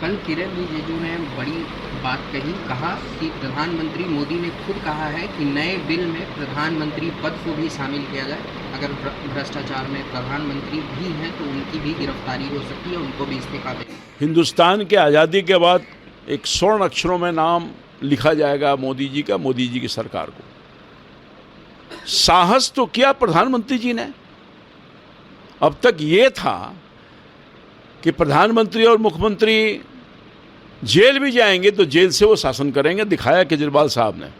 कल किरण रिजिजू ने बड़ी बात कहा कि प्रधानमंत्री मोदी ने खुद कहा है कि नए बिल में प्रधानमंत्री पद को भी शामिल किया जाए। अगर भ्रष्टाचार में प्रधानमंत्री भी हैं तो उनकी भी गिरफ्तारी हो सकती है, उनको भी इस्तीफा दें। हिंदुस्तान के आज़ादी के बाद एक स्वर्ण अक्षरों में नाम लिखा जाएगा मोदी जी का, मोदी जी की सरकार को। साहस तो किया प्रधानमंत्री जी ने। अब तक ये था कि प्रधानमंत्री और मुख्यमंत्री जेल भी जाएंगे तो जेल से वो शासन करेंगे, दिखाया केजरीवाल साहब ने।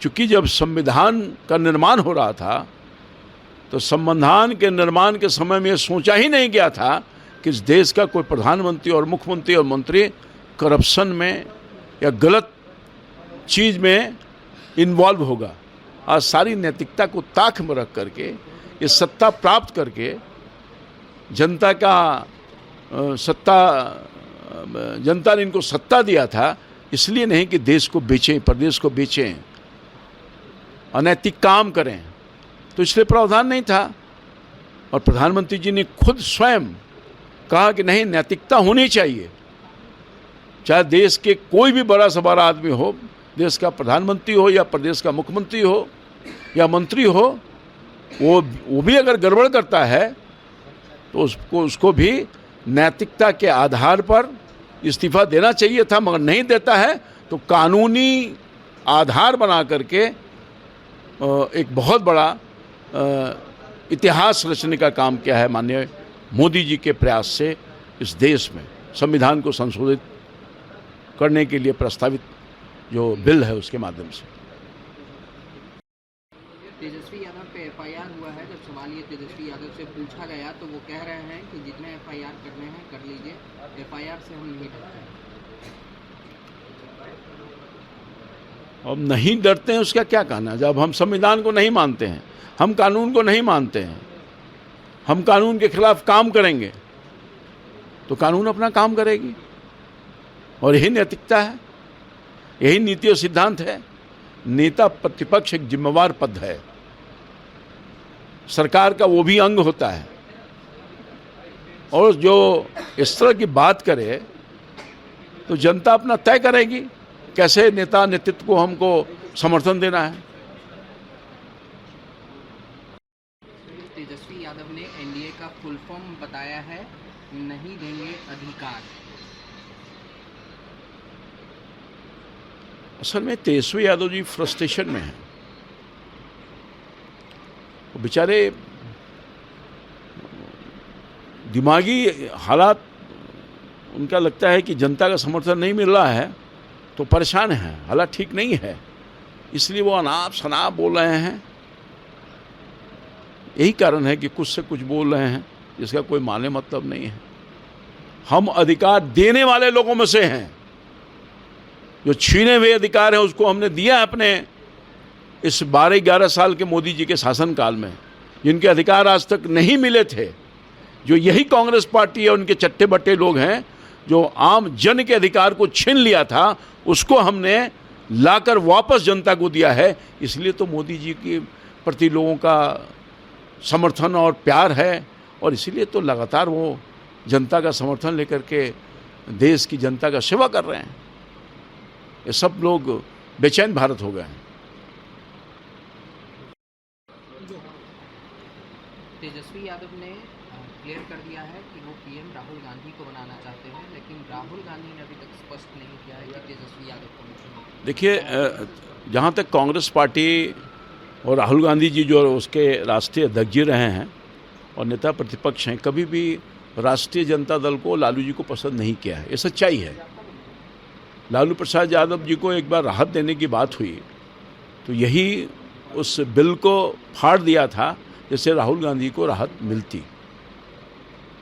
चूंकि जब संविधान का निर्माण हो रहा था तो संविधान के निर्माण के समय में सोचा ही नहीं गया था कि इस देश का कोई प्रधानमंत्री और मुख्यमंत्री और मंत्री करप्शन में या गलत चीज़ में इन्वॉल्व होगा। आज सारी नैतिकता को ताक में रख करके ये सत्ता प्राप्त करके जनता ने इनको सत्ता दिया था, इसलिए नहीं कि देश को बेचें, प्रदेश को बेचें, अनैतिक काम करें, तो इसलिए प्रावधान नहीं था। और प्रधानमंत्री जी ने खुद स्वयं कहा कि नहीं, नैतिकता होनी चाहिए। चाहे देश के कोई भी बड़ा से बड़ा आदमी हो, देश का प्रधानमंत्री हो या प्रदेश का मुख्यमंत्री हो या मंत्री हो, वो भी अगर गड़बड़ करता है तो उसको भी नैतिकता के आधार पर इस्तीफा देना चाहिए था, मगर नहीं देता है तो कानूनी आधार बना करके एक बहुत बड़ा इतिहास रचने का काम किया है माननीय मोदी जी के प्रयास से। इस देश में संविधान को संशोधित करने के लिए प्रस्तावित जो बिल है उसके माध्यम से। तेजस्वी यादव पे एफआईआर हुआ है। जब सवाल ये तेजस्वी यादव से पूछा गया तो वो कह रहे हैं कि जितने एफआईआर करने हैं कर लीजिए, एफआईआर से हम नहीं डरते हैं। अब नहीं डरते हैं उसका क्या कहना। जब हम संविधान को नहीं मानते हैं, हम कानून को नहीं मानते हैं, हम कानून के खिलाफ काम करेंगे तो कानून अपना काम करेगी। और यही नैतिकता है, यही नीति और सिद्धांत है। नेता प्रतिपक्ष एक जिम्मेवार पद है, सरकार का वो भी अंग होता है। और जो इस तरह की बात करे तो जनता अपना तय करेगी कैसे नेता नेतृत्व को हमको समर्थन देना है। तेजस्वी यादव ने एनडीए का फुल फॉर्म बताया है, नहीं देंगे अधिकार। असल में तेजस्वी यादव जी फ्रस्ट्रेशन में हैं। वो बेचारे दिमागी हालात, उनका लगता है कि जनता का समर्थन नहीं मिल रहा है तो परेशान हैं, हालात ठीक नहीं है, इसलिए वो अनाप शनाप बोल रहे हैं। यही कारण है कि कुछ से कुछ बोल रहे हैं जिसका कोई माने मतलब नहीं है। हम अधिकार देने वाले लोगों में से हैं। जो छीने हुए अधिकार हैं उसको हमने दिया अपने इस 12-11 साल के मोदी जी के शासनकाल में। जिनके अधिकार आज तक नहीं मिले थे, जो यही कांग्रेस पार्टी है, उनके चट्टे बट्टे लोग हैं, जो आम जन के अधिकार को छीन लिया था, उसको हमने लाकर वापस जनता को दिया है। इसलिए तो मोदी जी के प्रति लोगों का समर्थन और प्यार है, और इसीलिए तो लगातार वो जनता का समर्थन लेकर के देश की जनता का सेवा कर रहे हैं। ये सब लोग बेचैन भारत हो गए हैं। तेजस्वी यादव ने क्लियर कर दिया है कि वो पीएम राहुल गांधी को बनाना चाहते हैं, लेकिन राहुल गांधी ने अभी तक स्पष्ट नहीं किया है कि तेजस्वी यादव को मुख्यमंत्री। देखिए, जहाँ तक कांग्रेस पार्टी और राहुल गांधी जी जो उसके राष्ट्रीय अध्यक्ष जी रहे हैं और नेता प्रतिपक्ष हैं, कभी भी राष्ट्रीय जनता दल को, लालू जी को पसंद नहीं किया है। ये सच्चाई है। लालू प्रसाद यादव जी को एक बार राहत देने की बात हुई तो यही उस बिल को फाड़ दिया था जिससे राहुल गांधी को राहत मिलती।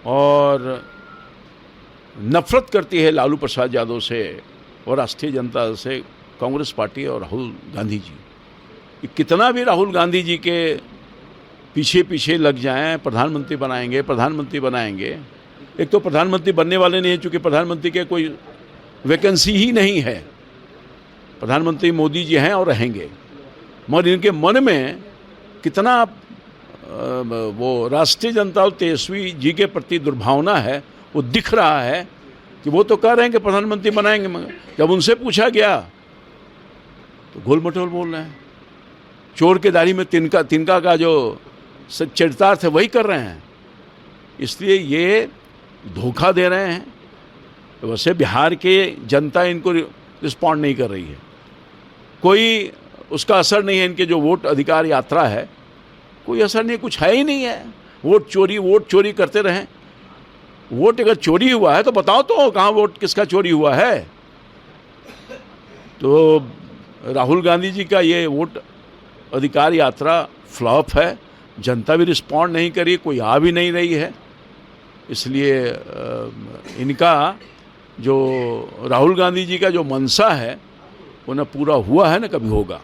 और नफरत करती है लालू प्रसाद यादव से और राष्ट्रीय जनता दल से कांग्रेस पार्टी और राहुल गांधी जी। कितना भी राहुल गांधी जी के पीछे पीछे लग जाएं, प्रधानमंत्री बनाएंगे, एक तो प्रधानमंत्री बनने वाले नहीं है, चूँकि प्रधानमंत्री के कोई वैकेंसी ही नहीं है। प्रधानमंत्री मोदी जी हैं और रहेंगे, मगर इनके मन में कितना वो राष्ट्रीय जनता और तेजस्वी जी के प्रति दुर्भावना है, वो दिख रहा है कि वो तो कह रहे हैं कि प्रधानमंत्री बनाएंगे, मगर जब उनसे पूछा गया तो गोल मटोल बोल रहे हैं। चोर के दाढ़ी में तिनका का जो चरितार्थ है वही कर रहे हैं। इसलिए ये धोखा दे रहे हैं। वैसे बिहार के जनता इनको रिस्पॉन्ड नहीं कर रही है, कोई उसका असर नहीं है। इनके जो वोट अधिकार यात्रा है कोई असर नहीं, कुछ है ही नहीं है। वोट चोरी करते रहें। वोट अगर चोरी हुआ है तो बताओ तो कहाँ वोट किसका चोरी हुआ है। तो राहुल गांधी जी का ये वोट अधिकार यात्रा फ्लॉप है। जनता भी रिस्पॉन्ड नहीं करी, कोई आ भी नहीं रही है। इसलिए इनका जो राहुल गांधी जी का जो मनसा है वो न पूरा हुआ है न कभी होगा।